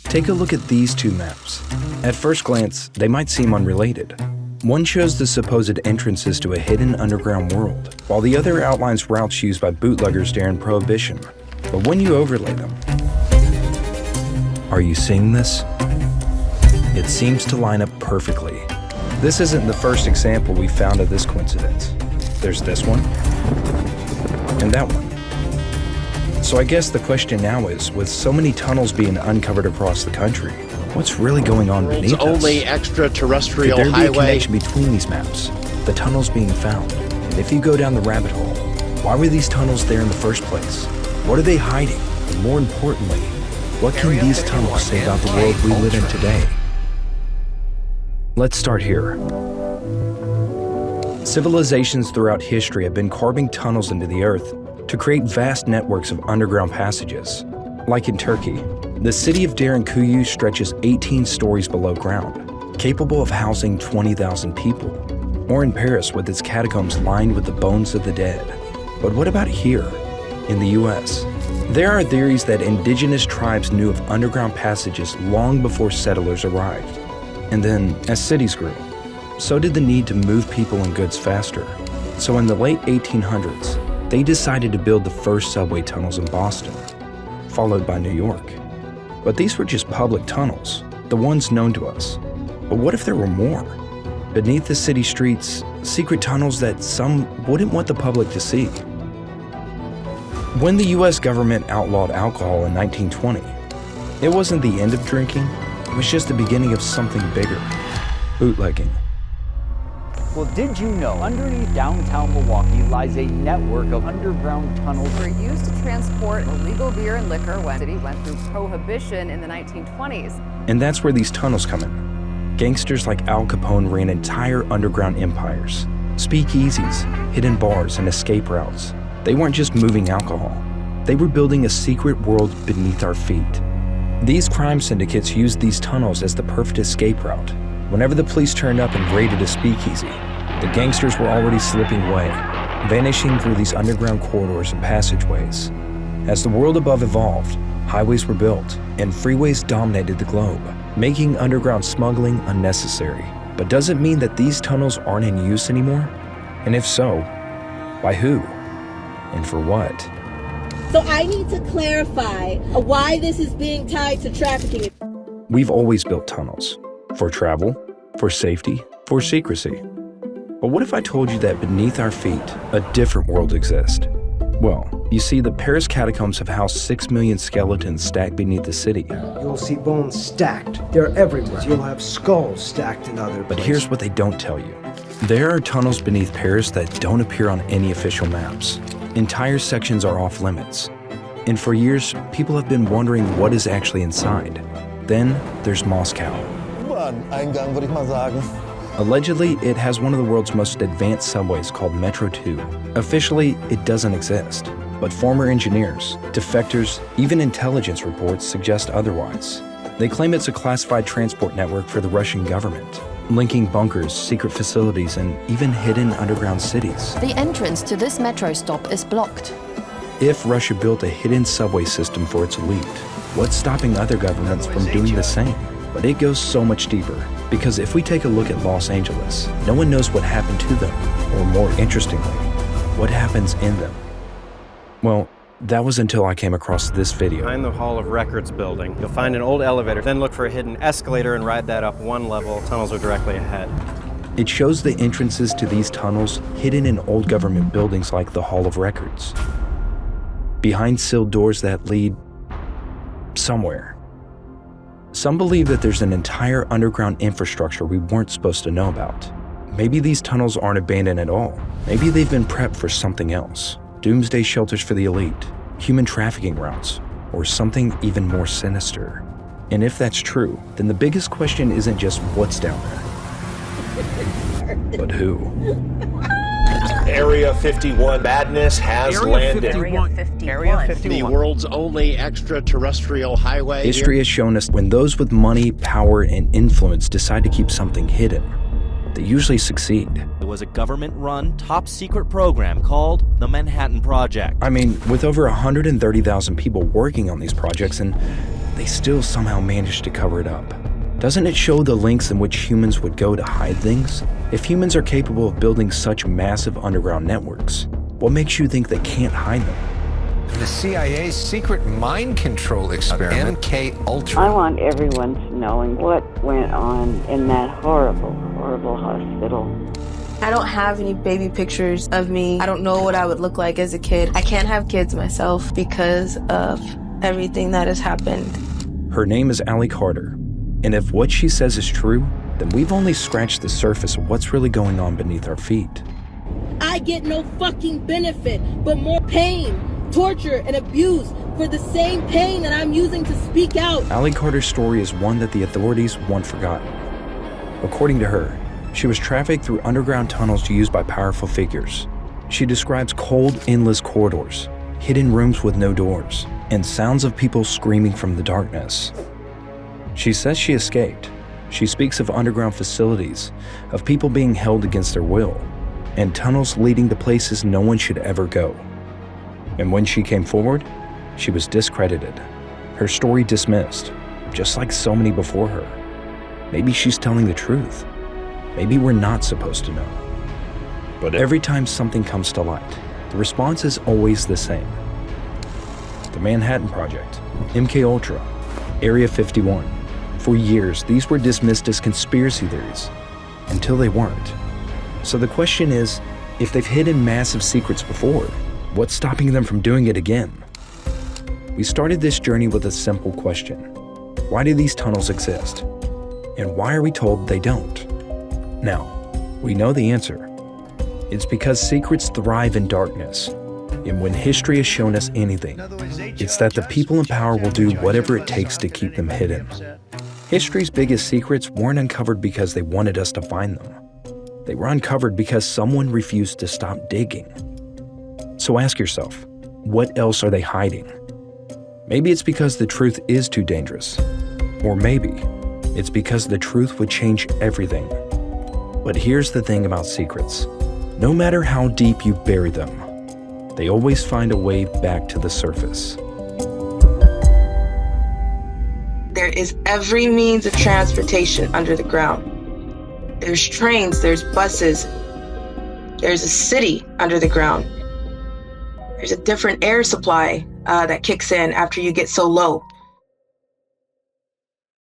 Take a look at these two maps. At first glance, they might seem unrelated. One shows the supposed entrances to a hidden underground world, while the other outlines routes used by bootleggers during Prohibition. But when you overlay them, are you seeing this? It seems to line up perfectly. This isn't the first example we found of this coincidence. There's this one, and that one. So I guess the question now is, with so many tunnels being uncovered across the country, what's really going on beneath us? Only extraterrestrial Could there be highway. a connection between these maps, the tunnels being found? And if you go down the rabbit hole, why were these tunnels there in the first place? What are they hiding? And more importantly, what can these tunnels say about the world we live in today? Let's start here. Civilizations throughout history have been carving tunnels into the earth to create vast networks of underground passages. Like in Turkey, the city of Derinkuyu stretches 18 stories below ground, capable of housing 20,000 people. Or in Paris with its catacombs lined with the bones of the dead. But what about here, in the US? There are theories that indigenous tribes knew of underground passages long before settlers arrived. And then, as cities grew, so did the need to move people and goods faster. So in the late 1800s, they decided to build the first subway tunnels in Boston, followed by New York. But these were just public tunnels, the ones known to us. But what if there were more? Beneath the city streets, secret tunnels that some wouldn't want the public to see. When the US government outlawed alcohol in 1920, it wasn't the end of drinking, it was just the beginning of something bigger: bootlegging. Well, did you know underneath downtown Milwaukee lies a network of underground tunnels? Were used to transport illegal beer and liquor when the city went through Prohibition in the 1920s. And that's where these tunnels come in. Gangsters like Al Capone ran entire underground empires, speakeasies, hidden bars, and escape routes. They weren't just moving alcohol. They were building a secret world beneath our feet. These crime syndicates used these tunnels as the perfect escape route. Whenever the police turned up and raided a speakeasy, the gangsters were already slipping away, vanishing through these underground corridors and passageways. As the world above evolved, highways were built, and freeways dominated the globe, making underground smuggling unnecessary. But does it mean that these tunnels aren't in use anymore? And if so, by who? And for what? So I need to clarify why this is being tied to trafficking. We've always built tunnels. For travel, for safety, for secrecy. But what if I told you that beneath our feet, a different world exists? Well, you see, the Paris catacombs have housed 6 million skeletons stacked beneath the city. You'll see bones stacked. They're everywhere. You'll have skulls stacked in other places. But here's what they don't tell you. There are tunnels beneath Paris that don't appear on any official maps. Entire sections are off limits. And for years, people have been wondering what is actually inside. Then there's Moscow. Eingang, würde ich mal sagen. Allegedly, it has one of the world's most advanced subways called Metro 2. Officially, it doesn't exist, but former engineers, defectors, even intelligence reports suggest otherwise. They claim it's a classified transport network for the Russian government, linking bunkers, secret facilities, and even hidden underground cities. The entrance to this metro stop is blocked. If Russia built a hidden subway system for its elite, what's stopping other governments from doing the same? But it goes so much deeper, because if we take a look at Los Angeles, no one knows what happened to them, or more interestingly, what happens in them. Well, that was until I came across this video. Behind the Hall of Records building, you'll find an old elevator, then look for a hidden escalator and ride that up one level. Tunnels are directly ahead. It shows the entrances to these tunnels hidden in old government buildings like the Hall of Records, behind sealed doors that lead somewhere. Some believe that there's an entire underground infrastructure we weren't supposed to know about. Maybe these tunnels aren't abandoned at all. Maybe they've been prepped for something else. Doomsday shelters for the elite, human trafficking routes, or something even more sinister. And if that's true, then the biggest question isn't just what's down there, but who. Area 51 madness has landed. Area 51. Area 51. The world's only extraterrestrial highway. History has shown us when those with money, power, and influence decide to keep something hidden, they usually succeed. There was a government-run, top-secret program called the Manhattan Project. I mean, with over 130,000 people working on these projects and they still somehow managed to cover it up. Doesn't it show the lengths in which humans would go to hide things? If humans are capable of building such massive underground networks, what makes you think they can't hide them? The CIA's secret mind control experiment, MK-Ultra. I want everyone to know what went on in that horrible, horrible hospital. I don't have any baby pictures of me. I don't know what I would look like as a kid. I can't have kids myself because of everything that has happened. Her name is Allie Carter, and if what she says is true, then we've only scratched the surface of what's really going on beneath our feet. I get no fucking benefit, but more pain, torture, and abuse for the same pain that I'm using to speak out. Allie Carter's story is one that the authorities want forgotten. According to her, she was trafficked through underground tunnels used by powerful figures. She describes cold, endless corridors, hidden rooms with no doors, and sounds of people screaming from the darkness. She says she escaped. She speaks of underground facilities, of people being held against their will, and tunnels leading to places no one should ever go. And when she came forward, she was discredited, her story dismissed, just like so many before her. Maybe she's telling the truth. Maybe we're not supposed to know. But every time something comes to light, the response is always the same. The Manhattan Project, MK-Ultra, Area 51. For years, these were dismissed as conspiracy theories, until they weren't. So the question is, if they've hidden massive secrets before, what's stopping them from doing it again? We started this journey with a simple question. Why do these tunnels exist? And why are we told they don't? Now, we know the answer. It's because secrets thrive in darkness. And when history has shown us anything, it's that the people in power will do whatever it takes to keep them hidden. History's biggest secrets weren't uncovered because they wanted us to find them. They were uncovered because someone refused to stop digging. So ask yourself, what else are they hiding? Maybe it's because the truth is too dangerous. Or maybe it's because the truth would change everything. But here's the thing about secrets. No matter how deep you bury them, they always find a way back to the surface. There is every means of transportation under the ground. There's trains, there's buses, there's a city under the ground. There's a different air supply that kicks in after you get so low.